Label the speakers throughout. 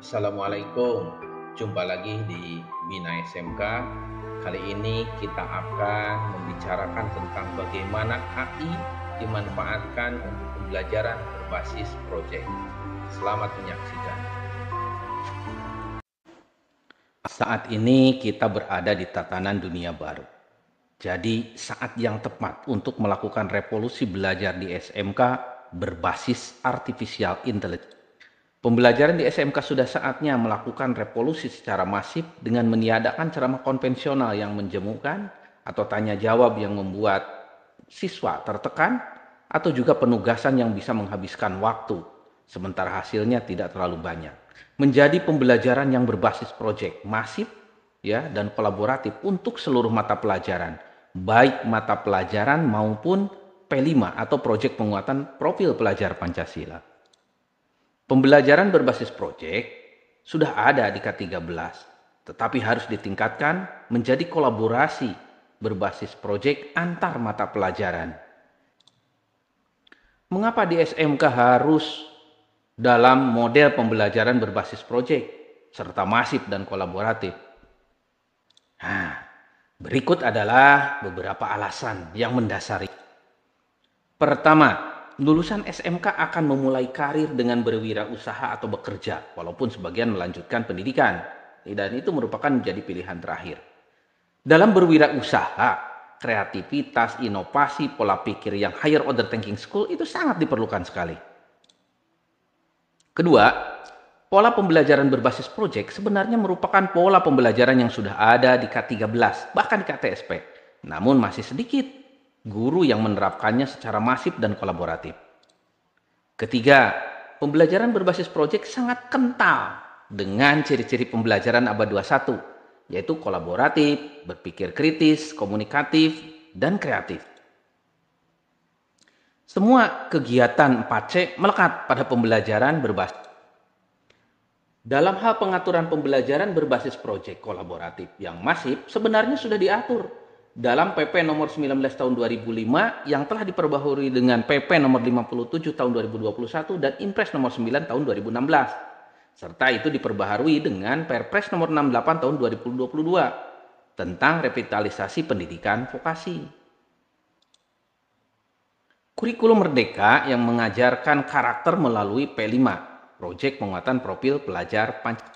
Speaker 1: Assalamualaikum, jumpa lagi di Bina SMK. Kali ini kita akan membicarakan tentang bagaimana AI dimanfaatkan untuk pembelajaran berbasis proyek. Selamat menyaksikan. Saat ini kita berada di tatanan dunia baru. Jadi saat yang tepat untuk melakukan revolusi belajar di SMK berbasis artificial intelligence. Pembelajaran di SMK sudah saatnya melakukan revolusi secara masif dengan meniadakan ceramah konvensional yang menjemukan atau tanya jawab yang membuat siswa tertekan atau juga penugasan yang bisa menghabiskan waktu sementara hasilnya tidak terlalu banyak. Menjadi pembelajaran yang berbasis proyek masif ya dan kolaboratif untuk seluruh mata pelajaran, baik mata pelajaran maupun P5 atau proyek penguatan profil pelajar Pancasila. Pembelajaran berbasis proyek sudah ada di K13, tetapi harus ditingkatkan menjadi kolaborasi berbasis proyek antar mata pelajaran. Mengapa di SMK harus dalam model pembelajaran berbasis proyek serta masif dan kolaboratif? Nah, berikut adalah beberapa alasan yang mendasari. Pertama, lulusan SMK akan memulai karir dengan berwirausaha atau bekerja, walaupun sebagian melanjutkan pendidikan. Dan itu merupakan menjadi pilihan terakhir. Dalam berwirausaha, kreativitas, inovasi, pola pikir yang higher order thinking school itu sangat diperlukan sekali. Kedua, pola pembelajaran berbasis proyek sebenarnya merupakan pola pembelajaran yang sudah ada di K13, bahkan di KTSP. Namun masih sedikit guru yang menerapkannya secara masif dan kolaboratif. Ketiga, pembelajaran berbasis proyek sangat kental dengan ciri-ciri pembelajaran abad 21, yaitu kolaboratif, berpikir kritis, komunikatif, dan kreatif. Semua kegiatan 4C melekat pada pembelajaran berbasis. Dalam hal pengaturan pembelajaran berbasis proyek kolaboratif yang masif sebenarnya sudah diatur dalam PP nomor 19 tahun 2005 yang telah diperbaharui dengan PP nomor 57 tahun 2021 dan Impres nomor 9 tahun 2016. Serta itu diperbaharui dengan Perpres nomor 68 tahun 2022 tentang revitalisasi pendidikan vokasi. Kurikulum Merdeka yang mengajarkan karakter melalui P5, Proyek Penguatan Profil Pelajar Pancasila.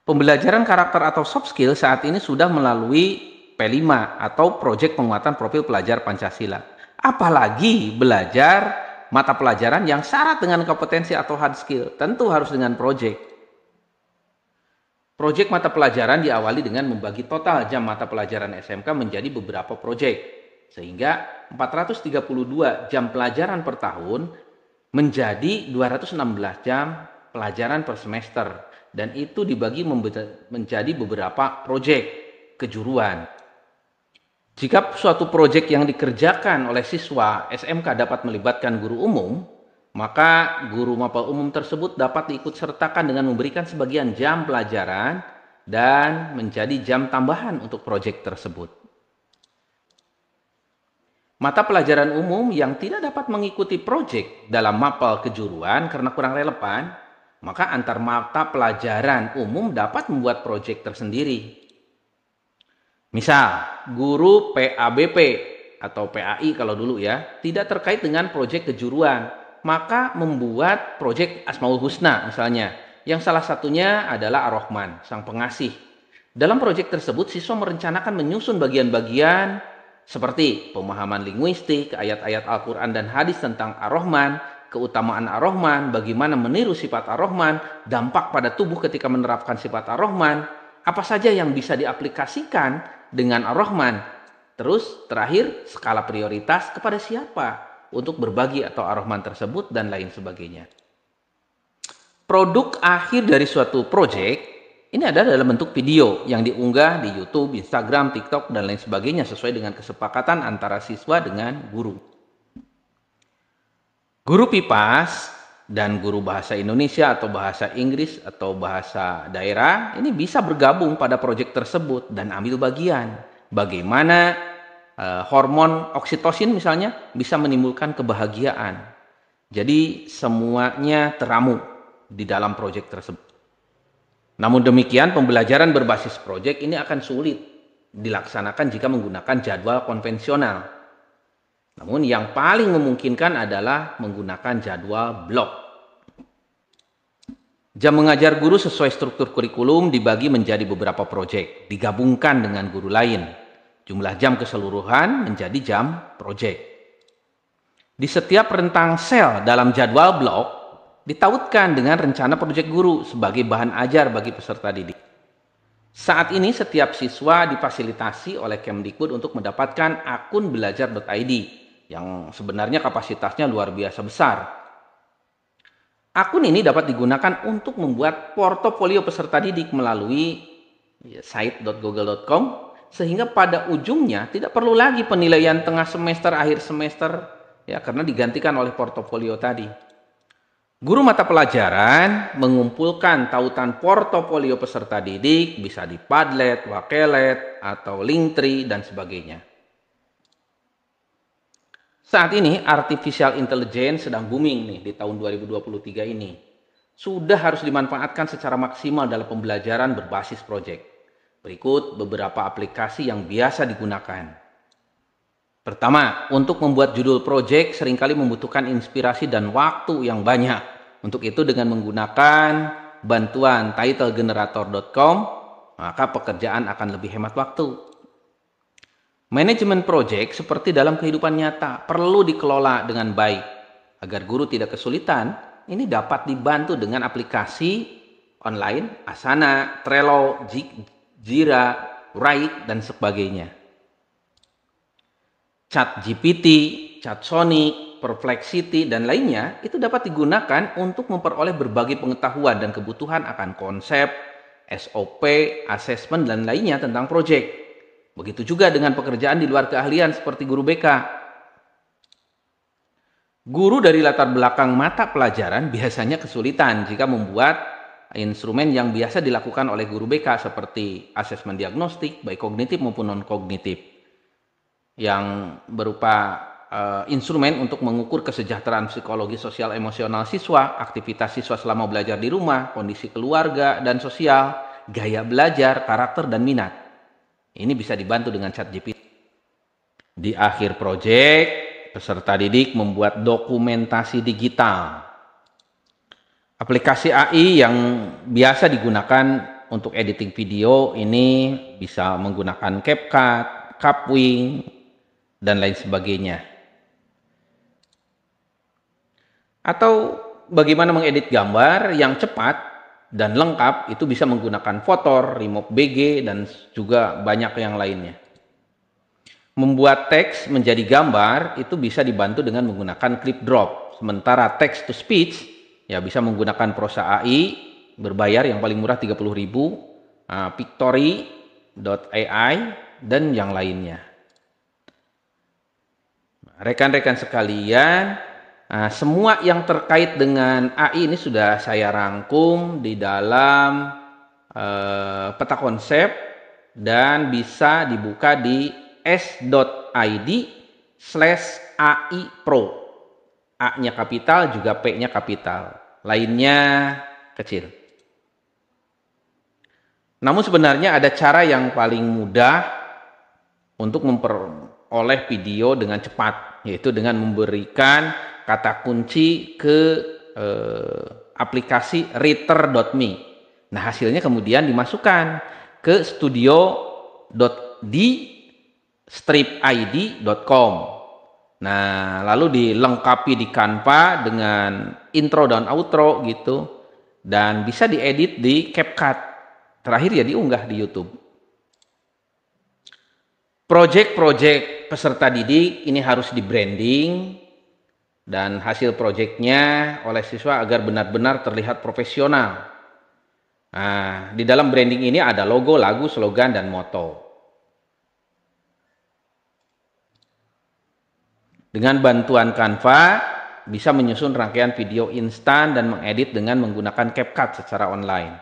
Speaker 1: Pembelajaran karakter atau soft skill saat ini sudah melalui P5 atau Proyek Penguatan Profil Pelajar Pancasila. Apalagi belajar mata pelajaran yang syarat dengan kompetensi atau hard skill, tentu harus dengan proyek. Proyek mata pelajaran diawali dengan membagi total jam mata pelajaran SMK menjadi beberapa proyek, sehingga 432 jam pelajaran per tahun menjadi 216 jam pelajaran per semester, dan itu dibagi menjadi beberapa proyek kejuruan. Jika suatu proyek yang dikerjakan oleh siswa SMK dapat melibatkan guru umum, maka guru mapel umum tersebut dapat diikutsertakan dengan memberikan sebagian jam pelajaran dan menjadi jam tambahan untuk proyek tersebut. Mata pelajaran umum yang tidak dapat mengikuti proyek dalam mapel kejuruan karena kurang relevan, maka antar mata pelajaran umum dapat membuat proyek tersendiri. Misal, guru PABP atau PAI kalau dulu ya, tidak terkait dengan proyek kejuruan, maka membuat proyek Asmaul Husna misalnya, yang salah satunya adalah Ar-Rahman, Sang Pengasih. Dalam proyek tersebut, siswa merencanakan menyusun bagian-bagian seperti pemahaman linguistik, ayat-ayat Al-Quran dan hadis tentang Ar-Rahman, keutamaan Ar-Rahman, bagaimana meniru sifat Ar-Rahman, dampak pada tubuh ketika menerapkan sifat Ar-Rahman, apa saja yang bisa diaplikasikan dengan Ar-Rahman. Terus terakhir, skala prioritas kepada siapa untuk berbagi atau Ar-Rahman tersebut dan lain sebagainya. Produk akhir dari suatu proyek ini adalah dalam bentuk video yang diunggah di YouTube, Instagram, TikTok, dan lain sebagainya sesuai dengan kesepakatan antara siswa dengan guru. Guru PIPAS dan guru bahasa Indonesia atau bahasa Inggris atau bahasa daerah ini bisa bergabung pada proyek tersebut dan ambil bagian. Bagaimana hormon oksitosin misalnya bisa menimbulkan kebahagiaan. Jadi semuanya teramu di dalam proyek tersebut. Namun demikian, pembelajaran berbasis proyek ini akan sulit dilaksanakan jika menggunakan jadwal konvensional. Namun yang paling memungkinkan adalah menggunakan jadwal blok. Jam mengajar guru sesuai struktur kurikulum dibagi menjadi beberapa proyek, digabungkan dengan guru lain. Jumlah jam keseluruhan menjadi jam proyek. Di setiap rentang sel dalam jadwal blok, ditautkan dengan rencana proyek guru sebagai bahan ajar bagi peserta didik. Saat ini setiap siswa difasilitasi oleh Kemdikbud untuk mendapatkan akun belajar.id yang sebenarnya kapasitasnya luar biasa besar. Akun ini dapat digunakan untuk membuat portofolio peserta didik melalui site.google.com sehingga pada ujungnya tidak perlu lagi penilaian tengah semester, akhir semester ya karena digantikan oleh portofolio tadi. Guru mata pelajaran mengumpulkan tautan portofolio peserta didik bisa di Padlet, Wakelet, atau Linktree dan sebagainya. Saat ini artificial intelligence sedang booming nih di tahun 2023 ini. Sudah harus dimanfaatkan secara maksimal dalam pembelajaran berbasis proyek. Berikut beberapa aplikasi yang biasa digunakan. Pertama, untuk membuat judul proyek seringkali membutuhkan inspirasi dan waktu yang banyak. Untuk itu dengan menggunakan bantuan titlegenerator.com, maka pekerjaan akan lebih hemat waktu. Manajemen proyek seperti dalam kehidupan nyata perlu dikelola dengan baik. Agar guru tidak kesulitan, ini dapat dibantu dengan aplikasi online, Asana, Trello, Jira, Write, dan sebagainya. ChatGPT, ChatSonic, Perplexity, dan lainnya itu dapat digunakan untuk memperoleh berbagai pengetahuan dan kebutuhan akan konsep, SOP, asesmen, dan lainnya tentang proyek. Begitu juga dengan pekerjaan di luar keahlian seperti guru BK. Guru dari latar belakang mata pelajaran biasanya kesulitan jika membuat instrumen yang biasa dilakukan oleh guru BK seperti asesmen diagnostik, baik kognitif maupun non-kognitif. Yang berupa instrumen untuk mengukur kesejahteraan psikologi sosial emosional siswa, aktivitas siswa selama belajar di rumah, kondisi keluarga dan sosial, gaya belajar, karakter, dan minat. Ini bisa dibantu dengan ChatGPT. Di akhir proyek, peserta didik membuat dokumentasi digital. Aplikasi AI yang biasa digunakan untuk editing video ini bisa menggunakan CapCut, Capwing, dan lain sebagainya. Atau bagaimana mengedit gambar yang cepat dan lengkap itu bisa menggunakan Photor, Remove BG, dan juga banyak yang lainnya. Membuat teks menjadi gambar itu bisa dibantu dengan menggunakan Clip Drop. Sementara text to speech ya bisa menggunakan Prosa AI berbayar yang paling murah 30.000, Pictory.ai, dan yang lainnya. Rekan-rekan sekalian, semua yang terkait dengan AI ini sudah saya rangkum di dalam peta konsep dan bisa dibuka di s.id/AI Pro. A-nya kapital juga P-nya kapital. Lainnya kecil. Namun sebenarnya ada cara yang paling mudah untuk memperoleh video dengan cepat, yaitu dengan memberikan kata kunci ke aplikasi reader.me. Nah, hasilnya kemudian dimasukkan ke studio.di-id.com. Nah, lalu dilengkapi di Canva dengan intro dan outro gitu, dan bisa diedit di CapCut. Terakhir ya diunggah di YouTube. Proyek-proyek peserta didik ini harus di branding dan hasil proyeknya oleh siswa agar benar-benar terlihat profesional. Nah, di dalam branding ini ada logo, lagu, slogan, dan moto. Dengan bantuan Canva, bisa menyusun rangkaian video instan dan mengedit dengan menggunakan CapCut secara online.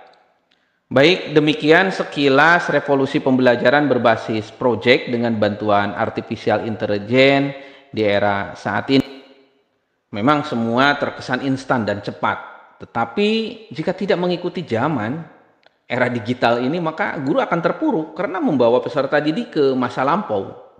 Speaker 1: Baik, demikian sekilas revolusi pembelajaran berbasis proyek dengan bantuan artificial intelligence di era saat ini. Memang semua terkesan instan dan cepat, tetapi jika tidak mengikuti zaman, era digital ini, maka guru akan terpuruk karena membawa peserta didik ke masa lampau.